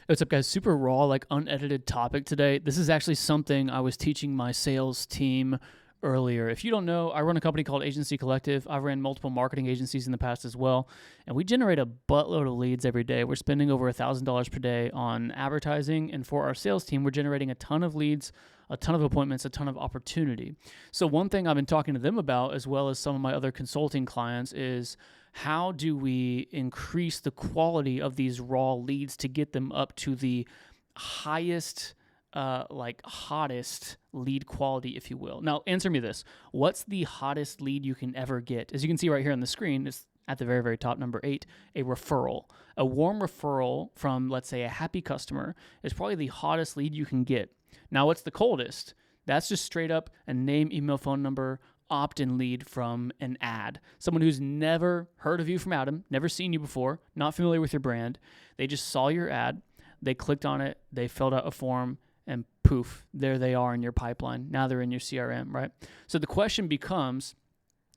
What's up, guys? Super raw, like unedited topic today. This is actually something I was teaching my sales team earlier. If you don't know, I run a company called Agency Collective. I've ran multiple marketing agencies in the past as well, and we generate a buttload of leads every day. We're spending over $1,000 per day on advertising, and for our sales team, we're generating a ton of leads, a ton of appointments, a ton of opportunity. So one thing I've been talking to them about, as well as some of my other consulting clients, is how do we increase the quality of these raw leads to get them up to the highest, hottest lead quality, if you will. Now, answer me this. What's the hottest lead you can ever get? As you can see right here on the screen, it's at the very, very top, number 8, a referral. A warm referral from, let's say, a happy customer is probably the hottest lead you can get. Now, what's the coldest? That's just straight up a name, email, phone number, opt-in lead from an ad. Someone who's never heard of you from Adam, never seen you before, not familiar with your brand. They just saw your ad, they clicked on it, they filled out a form, and poof, there they are in your pipeline. Now they're in your CRM, right? So the question becomes,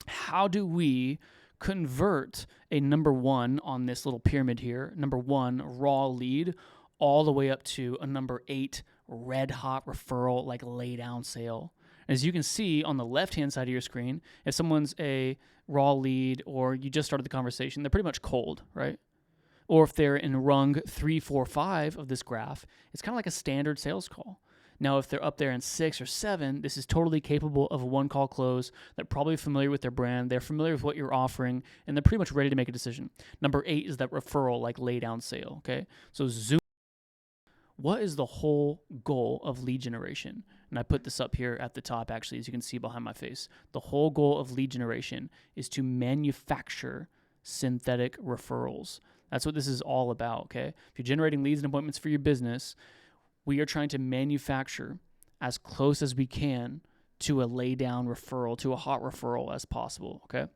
how do we convert a number 1 on this little pyramid here, number 1 raw lead, all the way up to a number 8 red hot referral, like lay down sale? As you can see on the left-hand side of your screen, if someone's a raw lead or you just started the conversation, they're pretty much cold, right? Or if they're in rung 3, 4, 5 of this graph, it's kind of like a standard sales call. Now, if they're up there in 6 or 7, this is totally capable of a one-call close. They're probably familiar with their brand. They're familiar with what you're offering, and they're pretty much ready to make a decision. Number 8 is that referral, like lay down sale, okay? So zoom. What is the whole goal of lead generation? And I put this up here at the top, actually, as you can see behind my face. The whole goal of lead generation is to manufacture synthetic referrals. That's what this is all about, okay? If you're generating leads and appointments for your business, we are trying to manufacture as close as we can to a lay down referral, to a hot referral as possible, okay?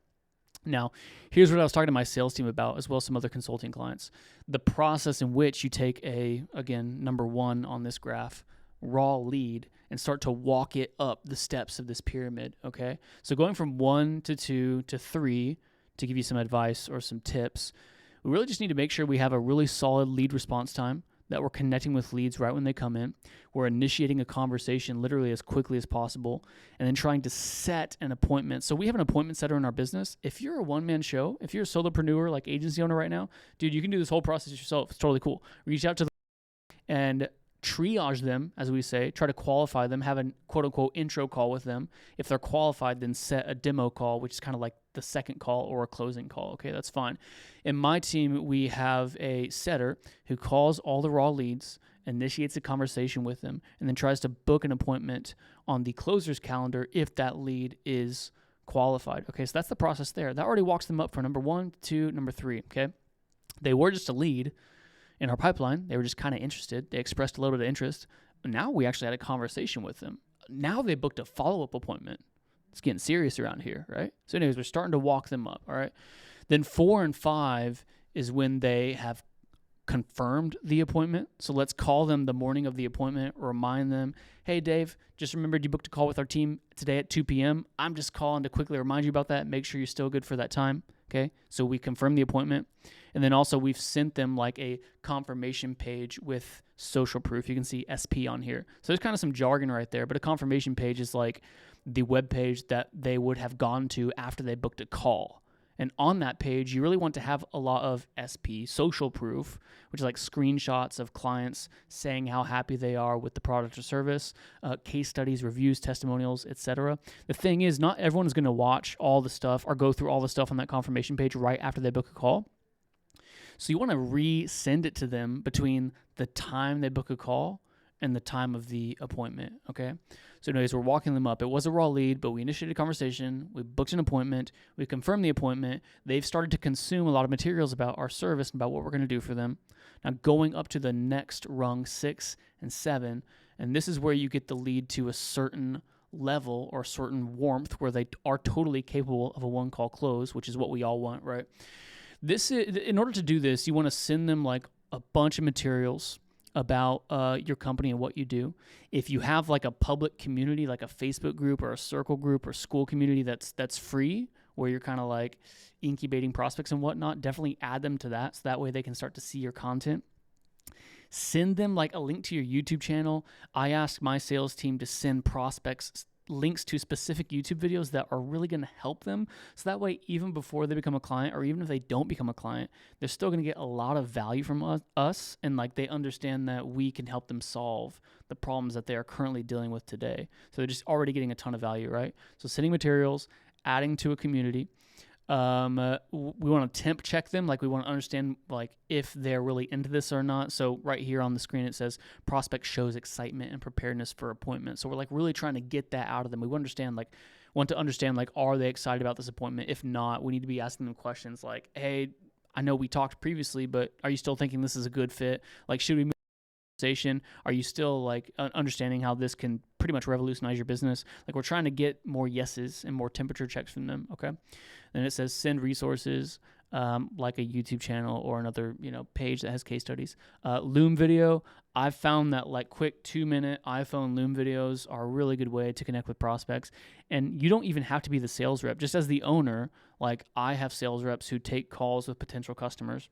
Now, here's what I was talking to my sales team about, as well as some other consulting clients. The process in which you take again, number 1 on this graph, raw lead, and start to walk it up the steps of this pyramid, okay? So going from 1 to 2 to 3, to give you some advice or some tips, we really just need to make sure we have a really solid lead response time, that we're connecting with leads right when they come in. We're initiating a conversation literally as quickly as possible, and then trying to set an appointment. So we have an appointment setter in our business. If you're a one-man show, if you're a solopreneur, like agency owner right now, dude, you can do this whole process yourself. It's totally cool. Reach out to them and triage them, as we say, try to qualify them, have a quote-unquote intro call with them. If they're qualified, then set a demo call, which is kind of like the second call or a closing call. Okay, that's fine. In my team, we have a setter who calls all the raw leads, initiates a conversation with them, and then tries to book an appointment on the closer's calendar if that lead is qualified. Okay, so that's the process there. That already walks them up for number 1, 2, number 3, okay? They were just a lead in our pipeline. They were just kind of interested. They expressed a little bit of interest. Now we actually had a conversation with them. Now they booked a follow-up appointment. It's getting serious around here, right? So anyways, we're starting to walk them up, all right? Then 4 and 5 is when they have confirmed the appointment. So let's call them the morning of the appointment, remind them, hey, Dave, just remembered you booked a call with our team today at 2 p.m. I'm just calling to quickly remind you about that. Make sure you're still good for that time, okay? So we confirm the appointment. And then also we've sent them like a confirmation page with social proof. You can see SP on here. So there's kind of some jargon right there, but a confirmation page is like the web page that they would have gone to after they booked a call. And on that page, you really want to have a lot of SP, social proof, which is like screenshots of clients saying how happy they are with the product or service, case studies, reviews, testimonials, etc. The thing is, not everyone is going to watch all the stuff or go through all the stuff on that confirmation page right after they book a call. So you want to resend it to them between the time they book a call and the time of the appointment, okay? So anyways, we're walking them up. It was a raw lead, but we initiated a conversation. We booked an appointment. We confirmed the appointment. They've started to consume a lot of materials about our service and about what we're going to do for them. Now going up to the next rung, 6 and 7, and this is where you get the lead to a certain level or certain warmth where they are totally capable of a one-call close, which is what we all want, right? In order to do this, you want to send them like a bunch of materials about your company and what you do. If you have like a public community, like a Facebook group or a circle group or school community that's free, where you're kind of like incubating prospects and whatnot, definitely add them to that, so that way they can start to see your content. Send them like a link to your YouTube channel. I ask my sales team to send prospects links to specific YouTube videos that are really going to help them. So that way, even before they become a client, or even if they don't become a client, they're still going to get a lot of value from us. And like they understand that we can help them solve the problems that they are currently dealing with today. So they're just already getting a ton of value, right? So sending materials, adding to a community. We want to temp check them. Like we want to understand like if they're really into this or not. So right here on the screen, it says prospect shows excitement and preparedness for appointment. So we're like really trying to get that out of them. We want to understand like, are they excited about this appointment? If not, we need to be asking them questions like, hey, I know we talked previously, but are you still thinking this is a good fit? Like, should we move conversation? Are you still like understanding how this can pretty much revolutionize your business? Like we're trying to get more yeses and more temperature checks from them. Okay. Then it says send resources, like a YouTube channel or another, page that has case studies. Loom video. I've found that like quick 2-minute iPhone Loom videos are a really good way to connect with prospects. And you don't even have to be the sales rep. Just as the owner, like I have sales reps who take calls with potential customers.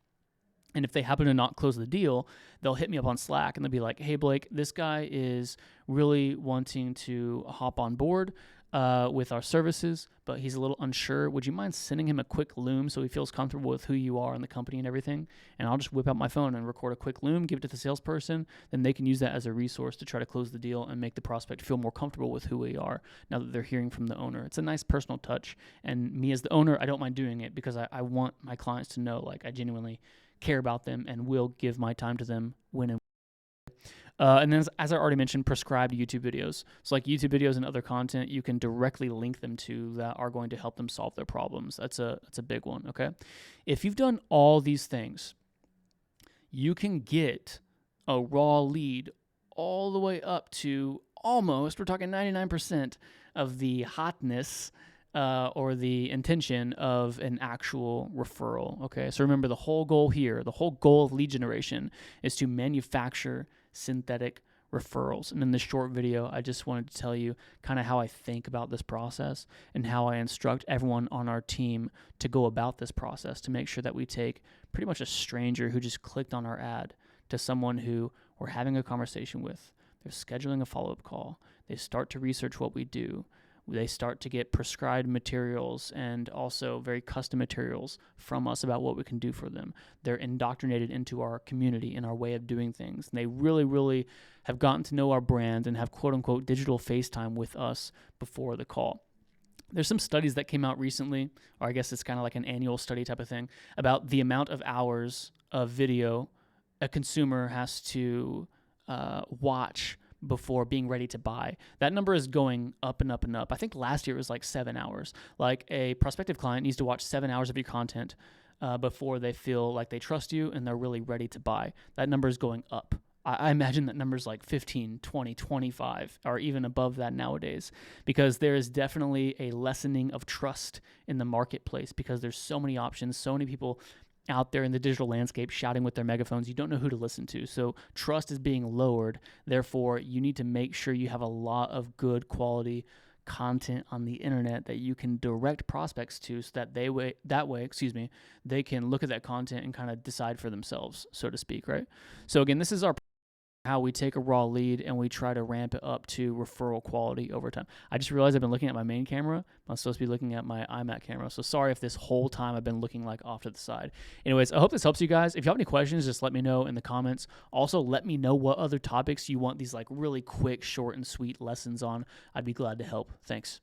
And if they happen to not close the deal, they'll hit me up on Slack and they'll be like, hey, Blake, this guy is really wanting to hop on board with our services, but he's a little unsure. Would you mind sending him a quick Loom so he feels comfortable with who you are and the company and everything? And I'll just whip out my phone and record a quick Loom, give it to the salesperson. Then they can use that as a resource to try to close the deal and make the prospect feel more comfortable with who we are now that they're hearing from the owner. It's a nice personal touch. And me as the owner, I don't mind doing it because I want my clients to know like I genuinely care about them and will give my time to them when and then, as I already mentioned, prescribed YouTube videos. So like YouTube videos and other content, you can directly link them to that are going to help them solve their problems. That's a big one, okay? If you've done all these things, you can get a raw lead all the way up to almost, we're talking 99% of the hotness or the intention of an actual referral, okay? So remember the whole goal here, the whole goal of lead generation is to manufacture synthetic referrals. And in this short video, I just wanted to tell you kind of how I think about this process and how I instruct everyone on our team to go about this process to make sure that we take pretty much a stranger who just clicked on our ad to someone who we're having a conversation with. They're scheduling a follow-up call. They start to research what we do. They start to get prescribed materials and also very custom materials from us about what we can do for them. They're indoctrinated into our community and our way of doing things. And they really, really have gotten to know our brand and have quote-unquote digital FaceTime with us before the call. There's some studies that came out recently, or I guess it's kind of like an annual study type of thing, about the amount of hours of video a consumer has to watch before being ready to buy. That number is going up and up and up. I think last year it was like 7 hours. Like a prospective client needs to watch 7 hours of your content before they feel like they trust you and they're really ready to buy. That number is going up. I imagine that number's like 15, 20, 25, or even above that nowadays, because there is definitely a lessening of trust in the marketplace because there's so many options, so many people out there in the digital landscape shouting with their megaphones. You don't know who to listen to. So trust is being lowered. Therefore, you need to make sure you have a lot of good quality content on the internet that you can direct prospects to so that they can look at that content and kind of decide for themselves, so to speak, right? So again, this is how we take a raw lead and we try to ramp it up to referral quality over time. I just realized I've been looking at my main camera. I'm supposed to be looking at my iMac camera. So sorry if this whole time I've been looking like off to the side. Anyways, I hope this helps you guys. If you have any questions, just let me know in the comments. Also, let me know what other topics you want these like really quick, short, and sweet lessons on. I'd be glad to help. Thanks.